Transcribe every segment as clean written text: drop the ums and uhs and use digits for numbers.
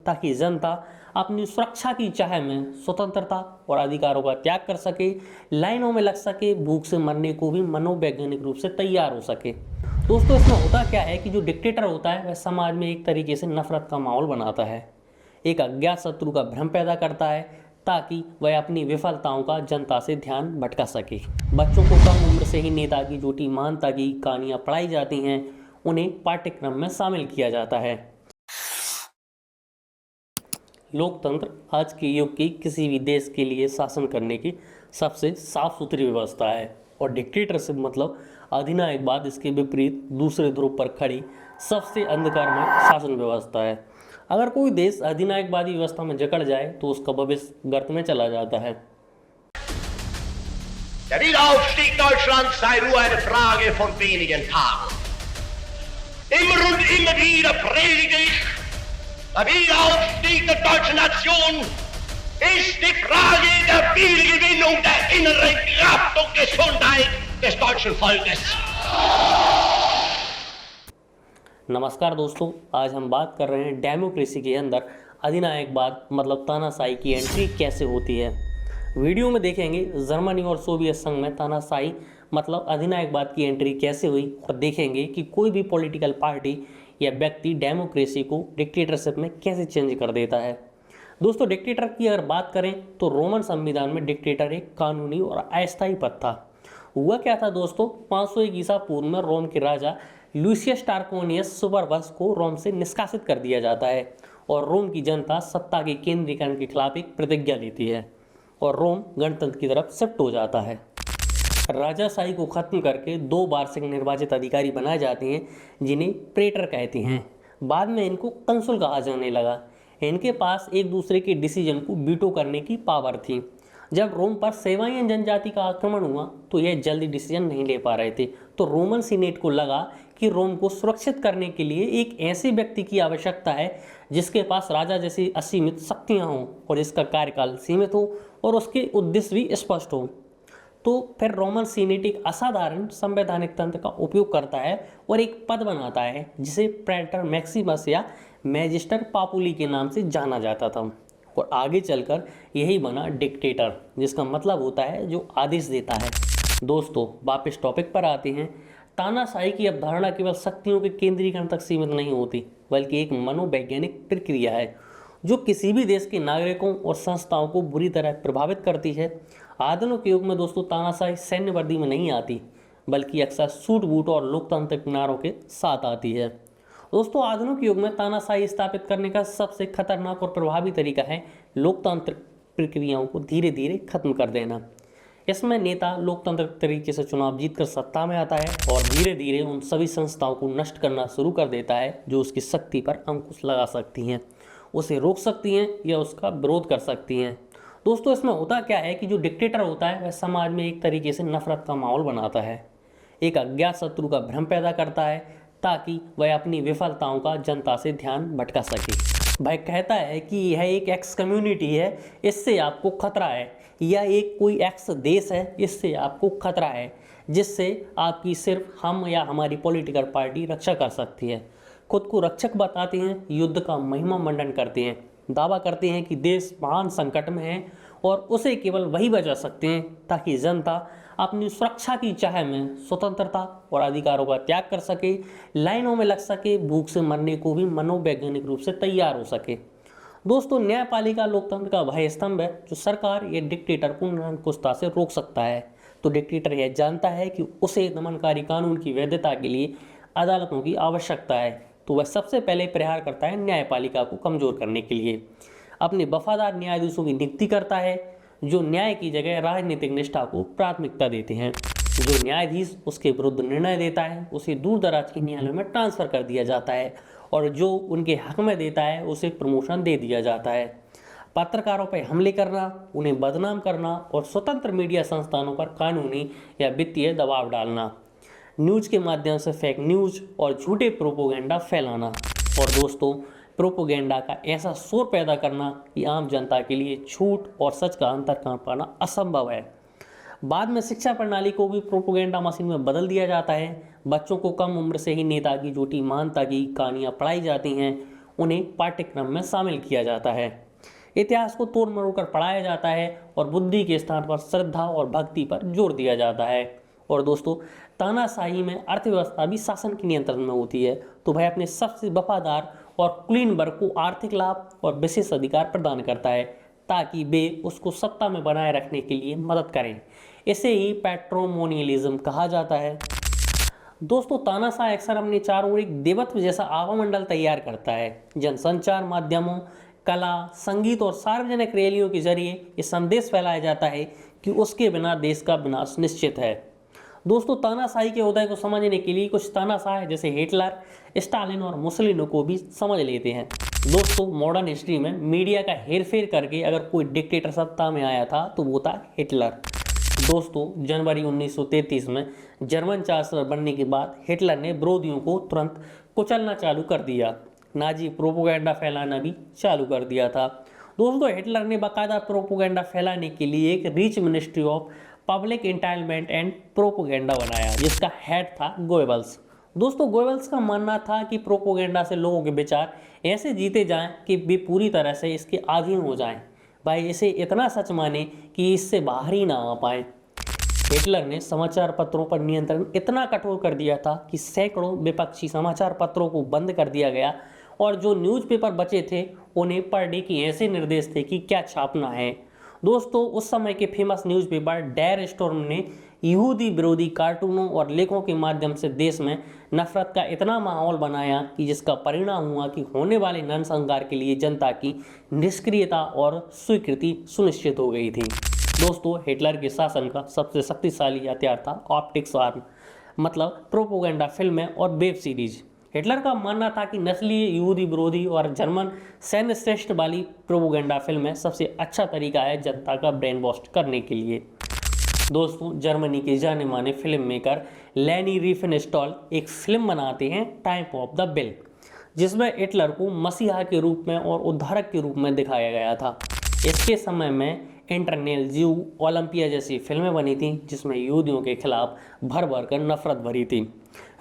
ताकि जनता अपनी सुरक्षा की चाह में स्वतंत्रता और अधिकारों का त्याग कर सके, लाइनों में लग सके, भूख से मरने को भी मनोवैज्ञानिक रूप से तैयार हो सके। दोस्तों, इसमें होता क्या है कि जो डिक्टेटर होता है वह समाज में एक तरीके से नफरत का माहौल बनाता है, एक अज्ञात शत्रु का भ्रम पैदा करता है ताकि वह अपनी विफलताओं का जनता से ध्यान भटका सके। बच्चों को कम उम्र से ही नेता की झूठी महानता की कहानियां पढ़ाई जाती हैं, उन्हें पाठ्यक्रम में शामिल किया जाता है। लोकतंत्र आज के युग की किसी भी देश के लिए शासन करने की सबसे साफ सुथरी व्यवस्था है और डिक्टेटरशिप मतलब अधिनायकवाद इसके विपरीत दूसरे ध्रुव पर खड़ी सबसे अंधकारमय शासन व्यवस्था है। अगर कोई देश अधिनायकवादी व्यवस्था में जकड़ जाए तो उसका भविष्य गर्त में चला जाता है। Der Wiederaufstieg Deutschlands sei nur eine Frage von wenigen Tagen. Immer und immer wieder predige ich, der Wiederaufstieg der deutschen Nation ist die Frage der Wiedergewinnung der inneren Kraft und Gesundheit des deutschen Volkes. नमस्कार दोस्तों, आज हम बात कर रहे हैं democracy के अंदर अधिनायकवाद मतलब तानाशाही की एंट्री कैसे होती है। वीडियो में देखेंगे जर्मनी और सोवियत संघ में तानाशाही मतलब अधिनायकवाद की एंट्री कैसे हुई और देखेंगे कि कोई भी पॉलिटिकल पार्टी या व्यक्ति डेमोक्रेसी को डिक्टेटरशिप में कैसे चेंज कर देता है। दोस्तों, डिक्टेटर की अगर बात करें तो रोमन संविधान में डिक्टेटर एक कानूनी और अस्थायी पद था। हुआ क्या था दोस्तों, 501 ईसा पूर्व में रोम के राजा लुसियस टार्क्वेनियस सुपरबस को रोम से निष्कासित कर दिया जाता है और रोम की जनता सत्ता के केंद्रीकरण के खिलाफ एक प्रतिज्ञा लेती है और रोम गणतंत्र की तरफ शिफ्ट हो जाता है। राजाशाही को खत्म करके 2 वार्षिक निर्वाचित अधिकारी बनाए जाते हैं जिन्हें प्रेटर कहते हैं। बाद में इनको कंसुल कहा जाने लगा। इनके पास एक दूसरे के डिसीजन को वीटो करने की पावर थी। जब रोम पर सेवायन जनजाति का आक्रमण हुआ तो यह जल्दी डिसीजन नहीं ले पा रहे थे, तो रोमन सीनेट को लगा कि रोम को सुरक्षित करने के लिए एक ऐसे व्यक्ति की आवश्यकता है जिसके पास राजा जैसी असीमित शक्तियां हों और जिसका कार्यकाल सीमित हो और उसके उद्देश्य भी स्पष्ट हो। तो फिर रोमन सीनेट एक असाधारण संवैधानिक तंत्र का उपयोग करता है और एक पद बनाता है जिसे प्रेटर मैक्सिमस या मैजिस्टर पापुली के नाम से जाना जाता था और आगे चलकर यही बना डिक्टेटर, जिसका मतलब होता है जो आदेश देता है। दोस्तों, वापस टॉपिक पर आते हैं। तानाशाही की अवधारणा केवल शक्तियों के केंद्रीकरण तक सीमित नहीं होती, बल्कि एक मनोवैज्ञानिक प्रक्रिया है जो किसी भी देश के नागरिकों और संस्थाओं को बुरी तरह प्रभावित करती है। आधुनिक युग में दोस्तों तानाशाही सैन्य वर्दी में नहीं आती, बल्कि अक्सर सूट बूट और लोकतांत्रिक नारों के साथ आती है। दोस्तों, आधुनिक युग में तानाशाही स्थापित करने का सबसे खतरनाक और प्रभावी तरीका है लोकतांत्रिक प्रक्रियाओं को धीरे धीरे खत्म कर देना। इसमें नेता लोकतांत्रिक तरीके से चुनाव जीतकर सत्ता में आता है और धीरे धीरे उन सभी संस्थाओं को नष्ट करना शुरू कर देता है जो उसकी शक्ति पर अंकुश लगा सकती हैं, उसे रोक सकती हैं या उसका विरोध कर सकती हैं। दोस्तों, इसमें होता क्या है कि जो डिक्टेटर होता है वह समाज में एक तरीके से नफरत का माहौल बनाता है, एक अज्ञात शत्रु का भ्रम पैदा करता है ताकि वह अपनी विफलताओं का जनता से ध्यान भटका सके। वह कहता है कि यह एक एक्स कम्युनिटी है, इससे आपको खतरा है, या एक कोई एक्स देश है, इससे आपको खतरा है, जिससे आपकी सिर्फ हम या हमारी पॉलिटिकल पार्टी रक्षा कर सकती है। खुद को रक्षक बताते हैं, युद्ध का महिमा मंडन करते हैं, दावा करते हैं कि देश महान संकट में है और उसे केवल वही बचा सकते हैं ताकि जनता अपनी सुरक्षा की चाह में स्वतंत्रता और अधिकारों का त्याग कर सके, लाइनों में लग सके, भूख से मरने को भी मनोवैज्ञानिक रूप से तैयार हो सके। दोस्तों, न्यायपालिका लोकतंत्र का वह स्तंभ है जो सरकार या डिक्टेटर को निरंकुशता से रोक सकता है। तो डिक्टेटर यह जानता है कि उसे दमनकारी कानून की वैधता के लिए अदालतों की आवश्यकता है, तो वह सबसे पहले प्रहार करता है न्यायपालिका को कमजोर करने के लिए। अपने वफादार न्यायाधीशों की नियुक्ति करता है जो न्याय की जगह राजनीतिक निष्ठा को प्राथमिकता देते हैं। जो न्यायाधीश उसके विरुद्ध निर्णय देता है उसे दूर दराज के न्यायालयों में ट्रांसफर कर दिया जाता है और जो उनके हक में देता है उसे प्रमोशन दे दिया जाता है। पत्रकारों पर हमले करना, उन्हें बदनाम करना और स्वतंत्र मीडिया संस्थानों पर कानूनी या वित्तीय दबाव डालना, न्यूज़ के माध्यम से फेक न्यूज़ और झूठे प्रोपोगेंडा फैलाना और दोस्तों प्रोपोगेंडा का ऐसा शोर पैदा करना कि आम जनता के लिए झूठ और सच का अंतर कर पाना असंभव है। बाद में शिक्षा प्रणाली को भी प्रोपोगेंडा मशीन में बदल दिया जाता है। बच्चों को कम उम्र से ही नेता की झूठी महानता की कहानियाँ पढ़ाई जाती हैं, उन्हें पाठ्यक्रम में शामिल किया जाता है। इतिहास को तोड़ मरोड़ कर पढ़ाया जाता है और बुद्धि के स्थान पर श्रद्धा और भक्ति पर जोर दिया जाता है। और दोस्तों, तानाशाही में अर्थव्यवस्था भी शासन के नियंत्रण में होती है, तो वह अपने सबसे वफादार और कुलीन वर्ग को आर्थिक लाभ और विशेष अधिकार प्रदान करता है ताकि वे उसको सत्ता में बनाए रखने के लिए मदद करें। इसे ही पैट्रोमोनियलिज्म कहा जाता है। दोस्तों, तानाशाह अक्सर अपने चारों ओर एक देवत्व जैसा आवामंडल तैयार करता है। जनसंचार माध्यमों, कला, संगीत और सार्वजनिक रैलियों के जरिए ये संदेश फैलाया जाता है कि उसके बिना देश का विनाश निश्चित है। दोस्तों, तानाशाही के उदय को समझने के लिए कुछ तानाशाह जैसे हिटलर, स्टालिन और मुसोलिनी को भी समझ लेते हैं। दोस्तों, मॉडर्न हिस्ट्री में मीडिया का हेरफेर करके अगर कोई डिक्टेटर सत्ता में आया था तो वो था हिटलर। दोस्तों, जनवरी 1933 में जर्मन चांसलर बनने के बाद हिटलर ने विरोधियों को तुरंत कुचलना चालू कर दिया। नाजी प्रोपोगेंडा फैलाना भी चालू कर दिया था। दोस्तों, हिटलर ने बाकायदा प्रोपोगेंडा फैलाने के लिए एक Reich ministry of public enlightenment and propaganda बनाया, जिसका हेड था गोएबल्स। दोस्तों, गोएबल्स का मानना था कि प्रोपोगेंडा से लोगों के विचार ऐसे जीते जाएं कि वे पूरी तरह से इसके अधीन हो जाएं। भाई, इसे इतना सच माने कि इससे बाहर ही ना आ पाए। हिटलर ने समाचार पत्रों पर नियंत्रण इतना कठोर कर दिया था कि सैकड़ों विपक्षी समाचार पत्रों को बंद कर दिया गया और जो न्यूज़पेपर बचे थे उन्हें पर डे के ऐसे निर्देश थे कि क्या छापना है। दोस्तों, उस समय के फेमस न्यूज़पेपर डेर स्टॉर्म ने यहूदी विरोधी कार्टूनों और लेखों के माध्यम से देश में नफरत का इतना माहौल बनाया कि जिसका परिणाम हुआ कि होने वाले नरसंहार के लिए जनता की निष्क्रियता और स्वीकृति सुनिश्चित हो गई थी। दोस्तों, हिटलर के शासन का सबसे शक्तिशाली हथियार था ऑप्टिक्स आर्म, मतलब प्रोपोगेंडा फिल्में और वेब सीरीज। हिटलर का मानना था कि नस्लीय, यहूदी विरोधी और जर्मन सैन्य श्रेष्ठ वाली प्रोपोगेंडा फिल्में सबसे अच्छा तरीका है जनता का ब्रेन वॉश करने के लिए। दोस्तों, जर्मनी के जाने माने फिल्म मेकर लेनी रिफेनस्टॉल एक फिल्म बनाते हैं टाइम ऑफ द बिल, जिसमें हिटलर को मसीहा के रूप में और उद्धारक के रूप में दिखाया गया था। इसके समय में इंटरनेल ज्यू, ओलंपिया जैसी फिल्में बनी थी जिसमें यहूदियों के खिलाफ भर भर कर नफरत भरी थी।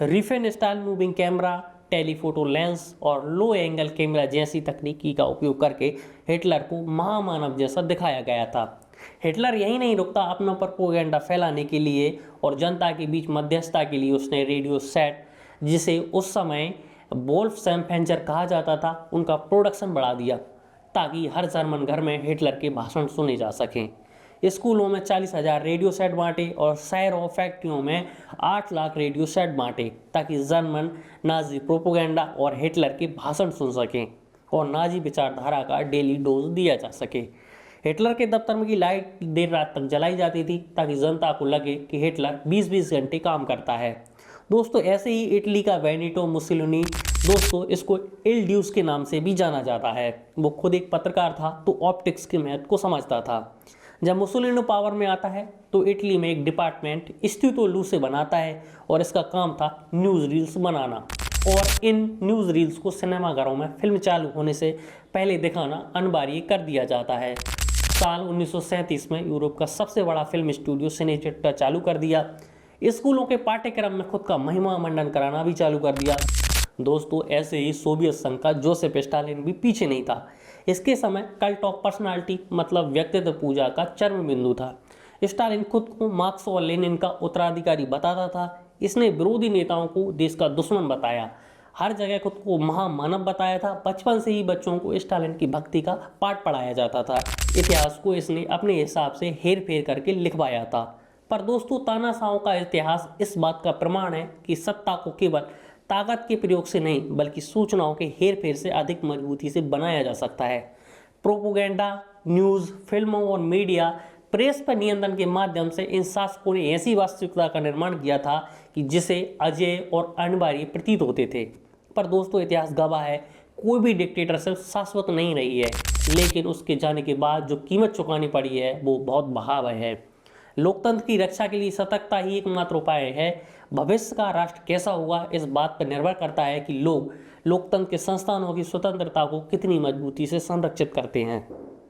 रिफेनस्टॉल मूविंग कैमरा, टेलीफोटो लेंस और लो एंगल कैमरा जैसी तकनीकी का उपयोग करके हिटलर को महामानव जैसा दिखाया गया था। हिटलर यही नहीं रुकता अपना प्रोपेगेंडा फैलाने के लिए और जनता के बीच मध्यस्थता के लिए उसने रेडियो सेट, जिसे उस समय वोल्फ्सैम्फेंजर कहा जाता था, उनका प्रोडक्शन बढ़ा दिया ताकि हर जर्मन घर में हिटलर के भाषण सुने जा सकें। स्कूलों में 40,000 रेडियो सेट बांटे और शहर और फैक्ट्रियों में 8 लाख रेडियो सेट बांटे ताकि जर्मन नाजी प्रोपेगेंडा और हिटलर के भाषण सुन सकें और नाजी विचारधारा का डेली डोज दिया जा सके। हिटलर के दफ्तर में की लाइट देर रात तक जलाई जाती थी ताकि जनता को लगे कि हिटलर 20-20 घंटे काम करता है। दोस्तों, ऐसे ही इटली का बेनिटो मुसोलिनी, दोस्तों इसको इल ड्यूस के नाम से भी जाना जाता है, वो खुद एक पत्रकार था तो ऑप्टिक्स के महत्व को समझता था। जब मुसोलिनी पावर में आता है तो इटली में एक डिपार्टमेंट स्टूतो लूसे बनाता है और इसका काम था न्यूज़ रील्स बनाना और इन न्यूज़ रील्स को सिनेमाघरों में फिल्म चालू होने से पहले दिखाना अनिवार्य कर दिया जाता है। साल 1937 में यूरोप का सबसे बड़ा फिल्म स्टूडियो सिनेचेट्टा चालू कर दिया। स्कूलों के पाठ्यक्रम में खुद का महिमा मंडन कराना भी चालू कर दिया। दोस्तों, ऐसे ही सोवियत संघ का जोसेफ स्टालिन भी पीछे नहीं था। इसके समय कल्ट ऑफ पर्सनालिटी मतलब व्यक्तित्व पूजा का चरम बिंदु था। स्टालिन खुद को मार्क्स और लेनिन का उत्तराधिकारी बताता था। इसने विरोधी नेताओं को देश का दुश्मन बताया, हर जगह खुद को महामानव बताया था। बचपन से ही बच्चों को स्टालिन की भक्ति का पाठ पढ़ाया जाता था। इतिहास को इसने अपने हिसाब से हेर फेर करके लिखवाया था। पर दोस्तों, तानाशाहों का इतिहास इस बात का प्रमाण है कि सत्ता को केवल ताकत के प्रयोग से नहीं बल्कि सूचनाओं के हेर फेर से अधिक मजबूती से बनाया जा सकता है। प्रोपोगेंडा, न्यूज़, फिल्मों और मीडिया प्रेस पर नियंत्रण के माध्यम से इन शासकों ने ऐसी वास्तविकता का निर्माण किया था कि जिसे अजेय और अनिवार्य प्रतीत होते थे। पर दोस्तों, इतिहास गवाह है कोई भी डिक्टेटरशिप शाश्वत नहीं रही है, लेकिन उसके जाने के बाद जो कीमत चुकानी पड़ी है वो बहुत भयावह है। लोकतंत्र की रक्षा के लिए सतर्कता ही एकमात्र उपाय है। भविष्य का राष्ट्र कैसा होगा इस बात पर निर्भर करता है कि लोग लोकतंत्र के संस्थानों की स्वतंत्रता को कितनी मजबूती से संरक्षित करते हैं।